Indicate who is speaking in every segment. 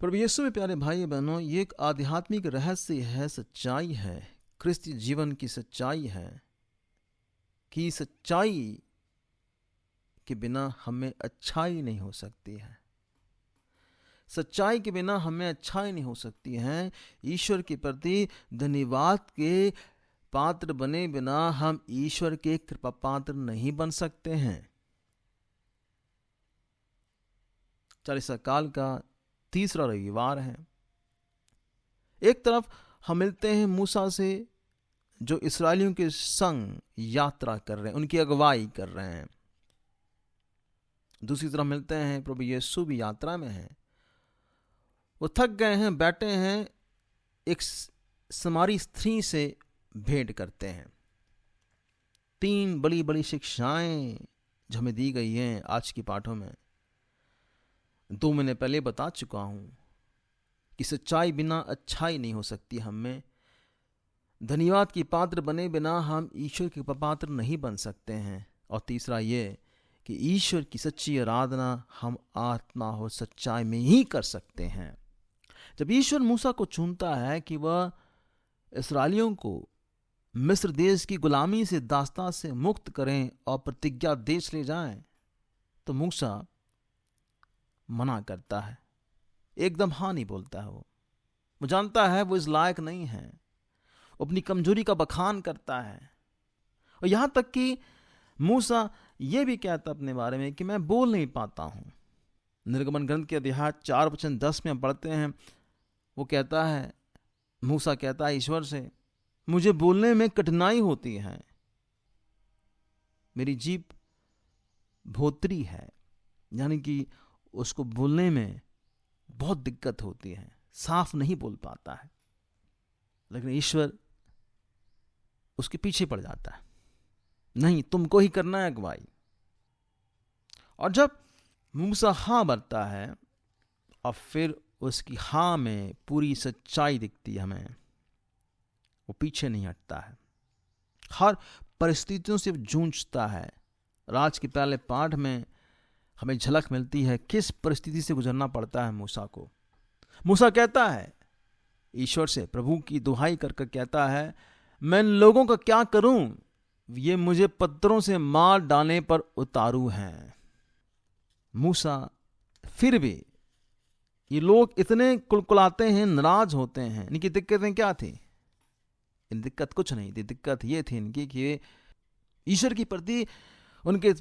Speaker 1: प्रभु यीशु में प्यारे भाई बहनों, ये एक आध्यात्मिक रहस्य है, सच्चाई है, क्रिस्ती जीवन की सच्चाई है कि सच्चाई के बिना हमें अच्छाई नहीं हो सकती है। सच्चाई के बिना हमें अच्छाई नहीं हो सकती है। ईश्वर के प्रति धन्यवाद के पात्र बने बिना हम ईश्वर के कृपा पात्र नहीं बन सकते हैं। 40 काल का तीसरा रविवार है। एक तरफ हम मिलते हैं मूसा से, जो इस्राएलियों के संग यात्रा कर रहे हैं, उनकी अगुवाई कर रहे हैं। दूसरी तरफ मिलते हैं प्रभु यीशु भी यात्रा में हैं। वो थक गए हैं, बैठे हैं, एक समारी स्त्री से भेंट करते हैं। 3 बड़ी बड़ी शिक्षाएं जो हमें दी गई हैं आज की पाठों में। 2 महीने पहले बता चुका हूं कि सच्चाई बिना अच्छाई नहीं हो सकती। हमें धन्यवाद की पात्र बने बिना हम ईश्वर के पात्र नहीं बन सकते हैं। और तीसरा ये कि ईश्वर की सच्ची आराधना हम आत्मा और सच्चाई में ही कर सकते हैं। जब ईश्वर मूसा को चुनता है कि वह इस्राएलियों को मिस्र देश की गुलामी से, दास्तां से मुक्त करें और प्रतिज्ञा देश ले जाएं, तो मूसा मना करता है, एकदम हाँ नहीं बोलता है। वो जानता है वो इस लायक नहीं है। अपनी कमजोरी का बखान करता है। और यहां तक कि मूसा ये भी कहता अपने बारे में कि मैं बोल नहीं पाता हूं। निर्गमन ग्रंथ के अध्याय 4:10 में हम पढ़ते हैं, वो कहता है, मूसा कहता है ईश्वर से, मुझे बोलने में कठिनाई होती है, मेरी जीभ भोत्री है, यानी कि उसको बोलने में बहुत दिक्कत होती है, साफ नहीं बोल पाता है। लेकिन ईश्वर उसके पीछे पड़ जाता है, नहीं तुमको ही करना है अगुवाई। और जब मूसा हाँ भरता है और फिर उसकी हाँ में पूरी सच्चाई दिखती है हमें, वो पीछे नहीं हटता है, हर परिस्थितियों से जूझता है। राज के पहले पाठ में हमें झलक मिलती है किस परिस्थिति से गुजरना पड़ता है मूसा को। मूसा कहता है ईश्वर से, प्रभु की दुहाई कर कर कहता है, मैं इन लोगों का क्या करूं, ये मुझे पत्थरों से मार डालने पर उतारू हैं। मूसा फिर भी, ये लोग इतने कुलकुलाते हैं, नाराज होते हैं। इनकी दिक्कतें क्या थी? इन दिक्कत कुछ नहीं थी। दिक्कत ये थी इनकी कि ईश्वर के प्रति उनके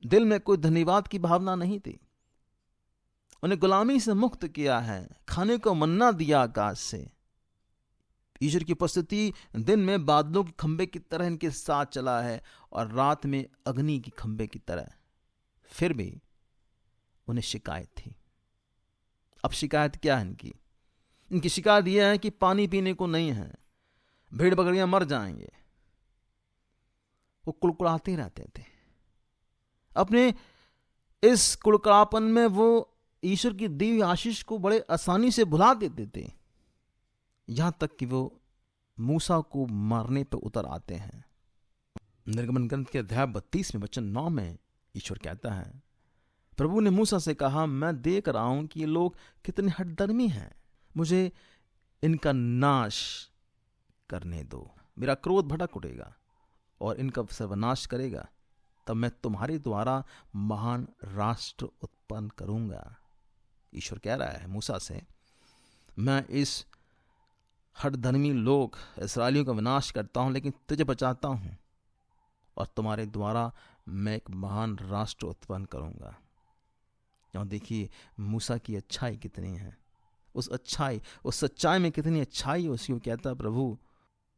Speaker 1: दिल में कोई धन्यवाद की भावना नहीं थी। उन्हें गुलामी से मुक्त किया है, खाने को मन्ना दिया आकाश से। ईश्वर की उपस्थिति दिन में बादलों के खंबे की तरह इनके साथ चला है और रात में अग्नि की खंबे की तरह। फिर भी उन्हें शिकायत थी। अब शिकायत क्या है इनकी? इनकी शिकायत यह है कि पानी पीने को नहीं है, भेड़ बकरियां मर जाएंगे। वो कुड़कुड़ाते रहते थे। अपने इस कुड़कुड़ापन में वो ईश्वर की दी हुई आशीष को बड़े आसानी से भुला देते थे, यहां तक कि वो मूसा को मारने पर उतर आते हैं। निर्गमन ग्रंथ के अध्याय 32 में वचन 9 में ईश्वर कहता है, प्रभु ने मूसा से कहा, मैं देख रहा हूं कि ये लोग कितने हठधर्मी हैं, मुझे इनका नाश करने दो। मेरा क्रोध भड़क उठेगा और इनका सर्वनाश करेगा, तब मैं तुम्हारे द्वारा महान राष्ट्र उत्पन्न करूंगा। ईश्वर कह रहा है मूसा से, मैं इस हठधर्मी लोग इस्राएलियों का विनाश करता हूं, लेकिन तुझे बचाता हूं और तुम्हारे द्वारा मैं एक महान राष्ट्र उत्पन्न करूंगा। और देखिए मूसा की अच्छाई कितनी है, उस अच्छाई, उस सच्चाई में कितनी अच्छाई है उसकी। वो कहता, प्रभु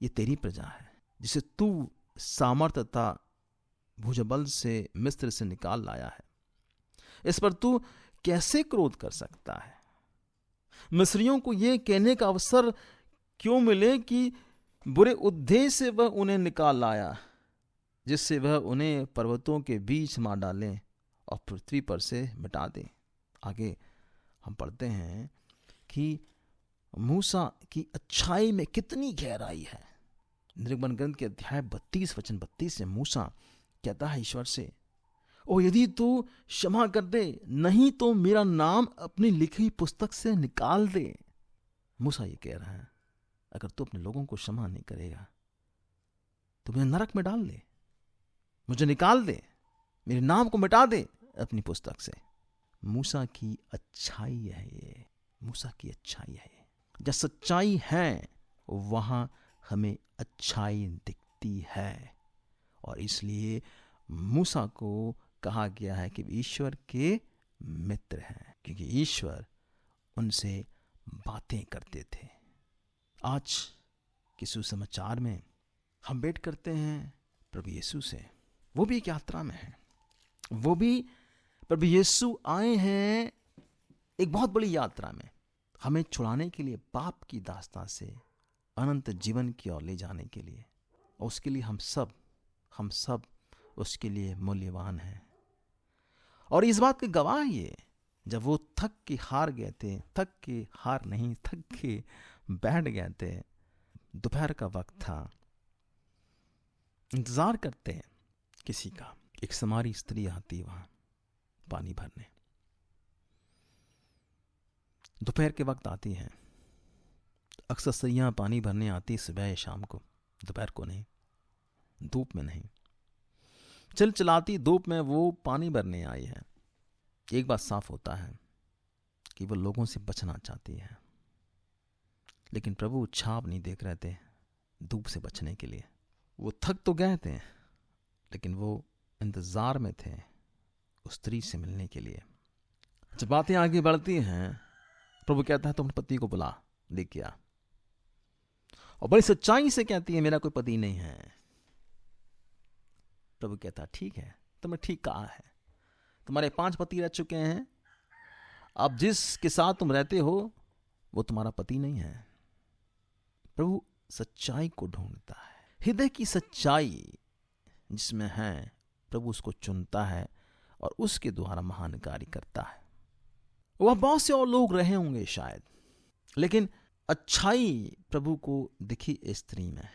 Speaker 1: ये तेरी प्रजा है जिसे तू सामर्थ्यता भुजबल से मिस्र से निकाल लाया है, इस पर तू कैसे क्रोध कर सकता है? मिस्रियों को यह कहने का अवसर क्यों मिले कि बुरे उद्देश्य से वह उन्हें निकाल लाया, जिससे वह उन्हें पर्वतों के बीच मार डालें और पृथ्वी पर से मिटा दें। आगे हम पढ़ते हैं कि मूसा की अच्छाई में कितनी गहराई है। निर्गमन ग्रंथ के अध्याय 32 वचन 32 से मूसा कहता है ईश्वर से, ओ यदि तू क्षमा कर दे, नहीं तो मेरा नाम अपनी लिखी पुस्तक से निकाल दे। मूसा ये कह रहा है, अगर तू अपने लोगों को क्षमा नहीं करेगा तो मुझे नरक में डाल दे, मुझे निकाल दे, मेरे नाम को मिटा दे अपनी पुस्तक से। मूसा की अच्छाई है ये, मूसा की अच्छाई है ये। जब सच्चाई है वहां हमें अच्छाई दिखती है, और इसलिए मूसा को कहा गया है कि ईश्वर के मित्र हैं, क्योंकि ईश्वर उनसे बातें करते थे। आज के सुसमाचार में हम भेंट करते हैं प्रभु यीशु से। वो भी एक यात्रा में है, वो भी प्रभु यीशु आए हैं एक बहुत बड़ी यात्रा में, हमें छुड़ाने के लिए, पाप की दास्तां से अनंत जीवन की ओर ले जाने के लिए। और उसके लिए हम सब उसके लिए मूल्यवान हैं। और इस बात के गवाह ये, जब वो थक के हार गए थे, थक के बैठ गए थे, दोपहर का वक्त था, इंतजार करते हैं किसी का। एक समारी स्त्री आती वहां पानी भरने, दोपहर के वक्त आती है। अक्सर स्त्रियां पानी भरने आती सुबह या शाम को, दोपहर को नहीं, धूप में नहीं। चिलचिलाती धूप में वो पानी भरने आई है। एक बात साफ होता है कि वो लोगों से बचना चाहती है, लेकिन प्रभु छाप नहीं देख रहे थे धूप से बचने के लिए। वो थक तो गए थे, लेकिन वो इंतजार में थे उस स्त्री से मिलने के लिए। जब बातें आगे बढ़ती हैं, प्रभु कहता है तुम अपने पति को बुला लेके आ, और बड़ी सच्चाई से कहती है मेरा कोई पति नहीं है। प्रभु कहता है ठीक है, तुमने ठीक कहा है, तुम्हारे 5 पति रह चुके हैं, अब जिसके साथ तुम रहते हो वो तुम्हारा पति नहीं है। प्रभु सच्चाई को ढूंढता है, हृदय की सच्चाई जिसमें है प्रभु उसको चुनता है और उसके द्वारा महान कार्य करता है। वह बहुत से और लोग रहे होंगे शायद, लेकिन अच्छाई प्रभु को दिखी इस स्त्री में।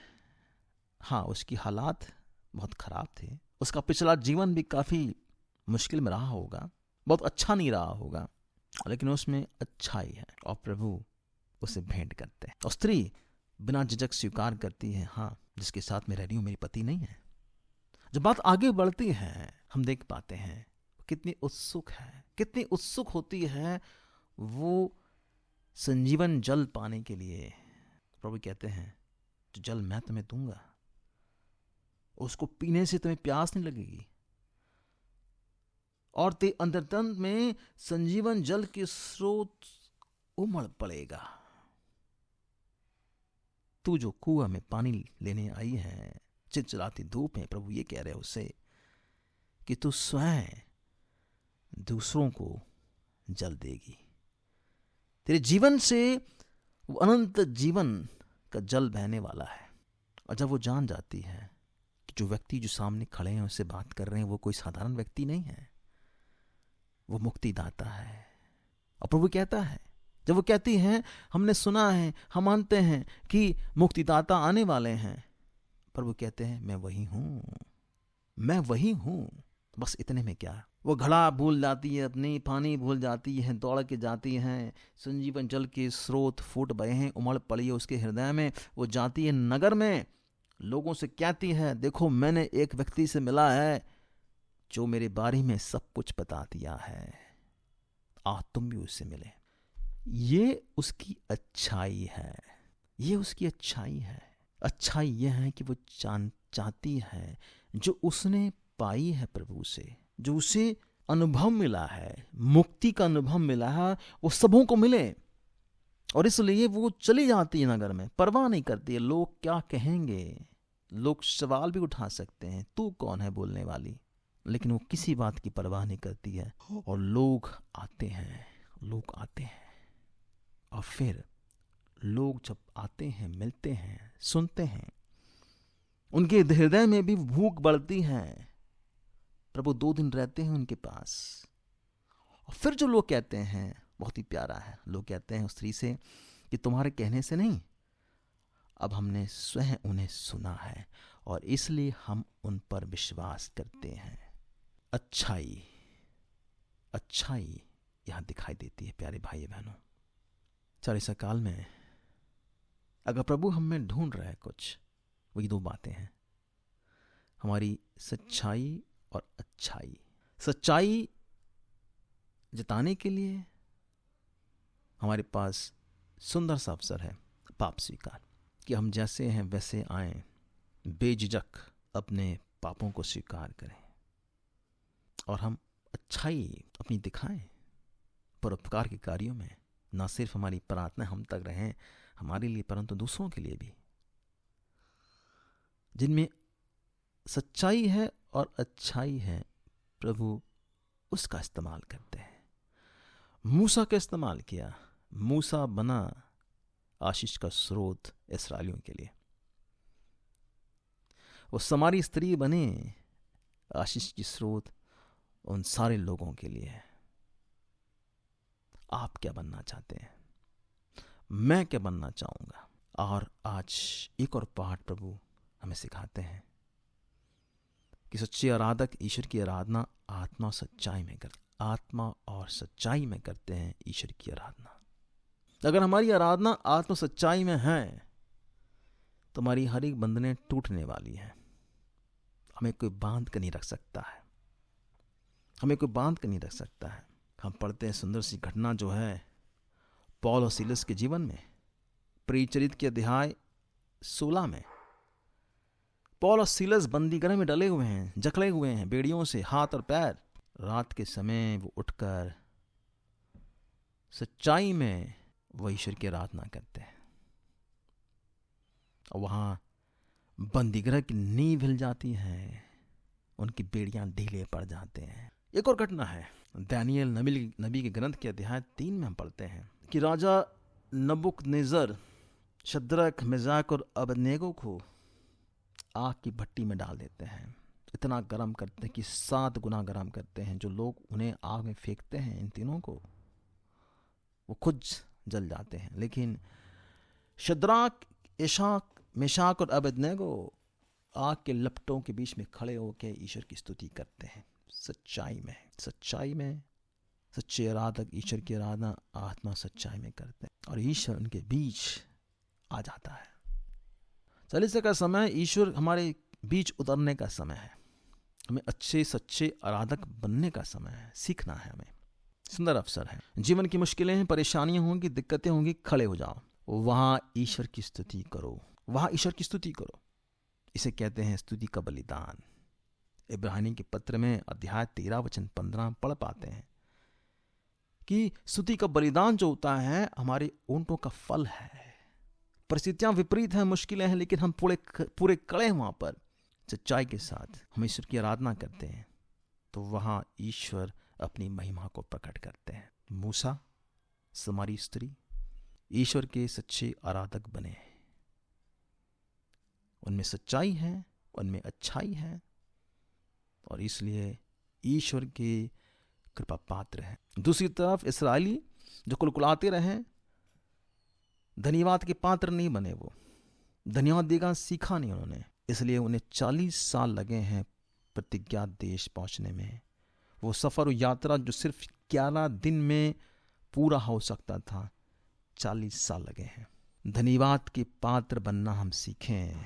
Speaker 1: हाँ, उसकी हालात बहुत खराब थे, उसका पिछला जीवन भी काफी मुश्किल में रहा होगा, बहुत अच्छा नहीं रहा होगा, लेकिन उसमें अच्छाई है और प्रभु उसे भेंट करते हैं। और स्त्री बिना झिझक स्वीकार करती है, हाँ जिसके साथ मैं रह रही हूं मेरी पति नहीं है। जब बात आगे बढ़ती है, हम देख पाते हैं कितनी उत्सुक है, कितनी उत्सुक होती है वो संजीवन जल पाने के लिए। प्रभु कहते हैं जो जल मैं तुम्हें दूंगा उसको पीने से तुम्हें प्यास नहीं लगेगी, और ते अंतर्तन में संजीवन जल के स्रोत उमड़ पड़ेगा। तू जो कुआं में पानी लेने आई है, चिलचिलाती धूप में, प्रभु ये कह रहे हैं उससे कि तू स्वयं दूसरों को जल देगी। तेरे जीवन से वो अनंत जीवन का जल बहने वाला है। और जब वो जान जाती है कि जो व्यक्ति जो सामने खड़े हैं उससे बात कर रहे हैं वो कोई साधारण व्यक्ति नहीं है, वो मुक्तिदाता है। और प्रभु कहता है, जब वो कहती हैं हमने सुना है, हम मानते हैं कि मुक्तिदाता आने वाले हैं, प्रभु कहते हैं मैं वही हूं, मैं वही हूं। बस इतने में क्या, वो घड़ा भूल जाती है, अपनी पानी भूल जाती है, दौड़ के जाती हैं, संजीवन जल के स्रोत फूट बहे हैं, उमड़ पड़ी है उसके हृदय में। वो जाती है नगर में, लोगों से कहती है देखो मैंने एक व्यक्ति से मिला है जो मेरे बारे में सब कुछ बता दिया है, आ तुम भी उससे मिले। ये उसकी अच्छाई है, ये उसकी अच्छाई है। अच्छाई यह है कि वो चाहती है जो उसने पाई है प्रभु से, जो उसे अनुभव मिला है, मुक्ति का अनुभव मिला है, वो सबों को मिले। और इसलिए वो चली जाती है नगर में, परवाह नहीं करती है लोग क्या कहेंगे। लोग सवाल भी उठा सकते हैं, तू कौन है बोलने वाली, लेकिन वो किसी बात की परवाह नहीं करती है। और लोग आते हैं, लोग आते हैं, और फिर लोग जब आते हैं, मिलते हैं, सुनते हैं, उनके हृदय में भी भूख बढ़ती है। प्रभु 2 दिन रहते हैं उनके पास, और फिर जो लोग कहते हैं बहुत ही प्यारा है। लोग कहते हैं उस स्त्री से कि तुम्हारे कहने से नहीं, अब हमने स्वयं उन्हें सुना है और इसलिए हम उन पर विश्वास करते हैं। अच्छाई यहाँ दिखाई देती है। प्यारे भाई बहनों, 40 काल में अगर प्रभु हम में ढूंढ रहा है कुछ, वही 2 बातें हैं, हमारी सच्चाई और अच्छाई। सच्चाई जताने के लिए हमारे पास सुंदर सा अवसर है, पाप स्वीकार, कि हम जैसे हैं वैसे आएं, बेझिझक अपने पापों को स्वीकार करें और हम अच्छाई अपनी दिखाएं परोपकार के कार्यों में। ना सिर्फ हमारी प्रार्थना हम तक रहें हमारे लिए, परंतु दूसरों के लिए भी, जिनमें सच्चाई है और अच्छाई है, प्रभु उसका इस्तेमाल करते हैं। मूसा का इस्तेमाल किया, मूसा बना आशीष का स्रोत इस्राएलियों के लिए। वो समारी स्त्री बने आशीष की स्रोत उन सारे लोगों के लिए। आप क्या बनना चाहते हैं? मैं क्या बनना चाहूंगा? और आज एक और पाठ प्रभु हमें सिखाते हैं कि सच्चे आराधक ईश्वर की आराधना आत्मा और सच्चाई में करते, आत्मा और सच्चाई में करते हैं ईश्वर की आराधना। अगर हमारी आराधना आत्मा सच्चाई में है तो हमारी हर एक बंधनें टूटने वाली हैं। हमें कोई बांध कर नहीं रख सकता है, हमें कोई बांध कर नहीं रख सकता है। हम पढ़ते हैं सुंदर सी घटना जो है पौल और सीलस के जीवन में, प्रेरित के अध्याय 16 में। पौल और सीलस बंदीगृह में डले हुए हैं, जकड़े हुए हैं बेड़ियों से हाथ और पैर। रात के समय वो उठकर सच्चाई में वो ईश्वर की आराधना करते हैं और वहां बंदीगृह की नींव हिल जाती है, उनकी बेड़ियां ढीले पड़ जाते हैं। एक और घटना है दानियेल नबी के ग्रंथ के अध्याय 3 में हम पढ़ते हैं कि राजा नबूकदनेस्सर शद्रक, मेजाक और अबेदनेगो को आग की भट्टी में डाल देते हैं। इतना गर्म करते हैं कि 7 गुना गर्म करते हैं। जो लोग उन्हें आग में फेंकते हैं, इन तीनों को, वो खुद जल जाते हैं। लेकिन शद्रक, मेशाक और अबेदनेगो आग के लपटों के बीच में खड़े होकर ईश्वर की स्तुति करते हैं। सच्चाई में सच्चे आराधक ईश्वर की आराधना आत्मा सच्चाई में करते हैं और ईश्वर उनके बीच आ जाता है। 40 का समय ईश्वर हमारे बीच उतरने का समय है। हमें अच्छे सच्चे आराधक बनने का समय है। सीखना है हमें। सुंदर अवसर है। जीवन की मुश्किलें हैं, परेशानियां होंगी, दिक्कतें होंगी, खड़े हो जाओ, वहां ईश्वर की स्तुति करो। इसे कहते हैं स्तुति का बलिदान। इब्रानी के पत्र में अध्याय 13 वचन 15 पढ़ पाते हैं कि स्तुति का बलिदान जो होता है हमारे ऊंटों का फल है। परिस्थितियां विपरीत हैं, मुश्किलें हैं, लेकिन हम पूरे कड़े हैं वहां पर सच्चाई के साथ हम ईश्वर की आराधना करते हैं, तो वहां ईश्वर अपनी महिमा को प्रकट करते हैं। मूसा, समारी स्त्री ईश्वर के सच्चे आराधक बने। उनमें सच्चाई है, उनमें अच्छाई है और इसलिए ईश्वर के कृपा पात्र है। दूसरी तरफ इसराइली जो कुलकुलाते रहे, धन्यवाद के पात्र नहीं बने, वो धन्यवाद देगा सीखा नहीं उन्होंने, इसलिए उन्हें 40 साल लगे हैं प्रतिज्ञा देश पहुंचने में। वो सफर और यात्रा जो सिर्फ 11 दिन में पूरा हो सकता था, 40 साल लगे हैं। धन्यवाद के पात्र बनना हम सीखें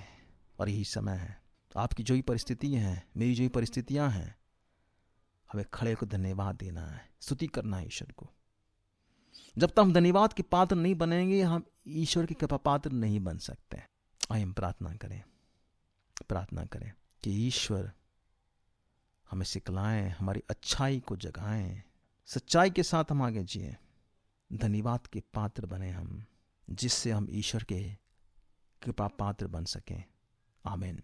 Speaker 1: और यही समय है। आपकी जो ही परिस्थिति है, मेरी जो ही परिस्थितियां हैं, हमें खड़े होकर धन्यवाद देना है, स्तुति करना है ईश्वर को। जब तक हम धन्यवाद के पात्र नहीं बनेंगे, हम ईश्वर के कृपा पात्र नहीं बन सकते। आइए हम प्रार्थना करें कि ईश्वर हमें सिखलाएं, हमारी अच्छाई को जगाएं, सच्चाई के साथ हम आगे जिए, धन्यवाद के पात्र बने हम, जिससे हम ईश्वर के कृपा पात्र बन सकें। आमीन।